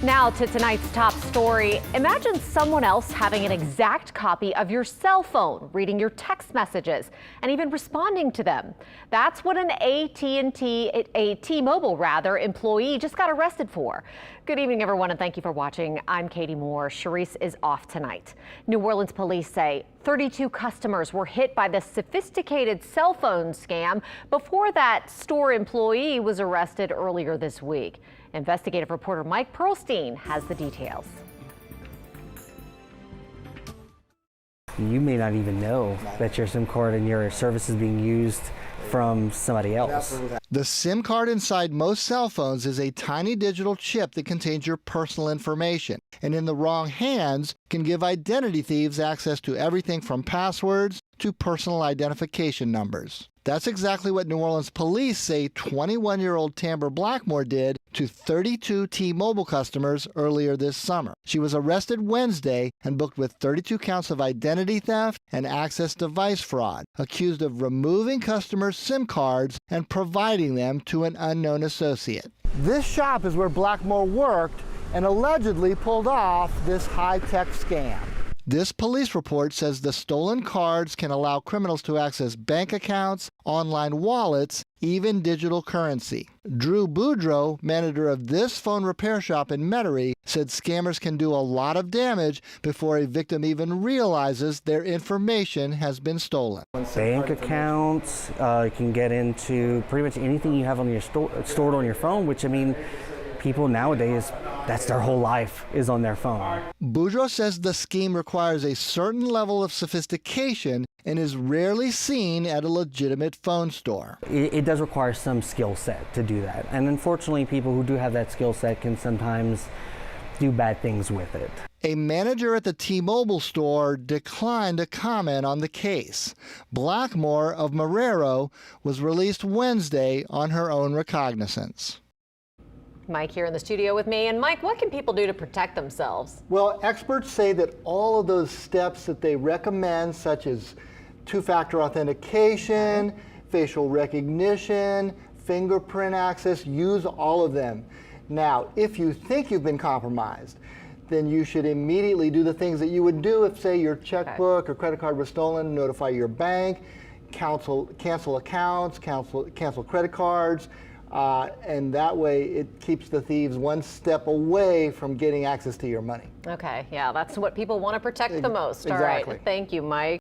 Now to tonight's top story. Imagine someone else having an exact copy of your cell phone, reading your text messages, and even responding to them. That's what an T-Mobile employee just got arrested for. Good evening, everyone, and thank you for watching. I'm Katie Moore. Charisse is off tonight. New Orleans police say 32 customers were hit by the sophisticated cell phone scam before that store employee was arrested earlier this week. Investigative reporter Mike Pearlstein has the details. You may not even know that your SIM card and your service is being used from somebody else. The SIM card inside most cell phones is a tiny digital chip that contains your personal information, and in the wrong hands can give identity thieves access to everything from passwords to personal identification numbers. That's exactly what New Orleans police say 21-year-old Tamber Blackmore did to 32 T-Mobile customers earlier this summer. She was arrested Wednesday and booked with 32 counts of identity theft and access device fraud, accused of removing customers' SIM cards and providing them to an unknown associate. This shop is where Blackmore worked and allegedly pulled off this high-tech scam. This police report says the stolen cards can allow criminals to access bank accounts, online wallets, even digital currency. Drew Boudreau, manager of this phone repair shop in Metairie, said scammers can do a lot of damage before a victim even realizes their information has been stolen. Bank accounts, you can get into pretty much anything you have on your stored on your phone, which I mean, people nowadays, that's their whole life is on their phone. Boudreau says the scheme requires a certain level of sophistication and is rarely seen at a legitimate phone store. It does require some skill set to do that. And unfortunately, people who do have that skill set can sometimes do bad things with it. A manager at the T-Mobile store declined to comment on the case. Blackmore of Marrero was released Wednesday on her own recognizance. Mike here in the studio with me. And Mike, what can people do to protect themselves? Well, experts say that all of those steps that they recommend, such as two-factor authentication, facial recognition, fingerprint access, use all of them. Now, if you think you've been compromised, then you should immediately do the things that you would do if, say, your checkbook or credit card was stolen. Notify your bank, cancel accounts, cancel credit cards. And that way it keeps the thieves one step away from getting access to your money. Okay, yeah, that's what people want to protect the most. Exactly. All right, thank you, Mike.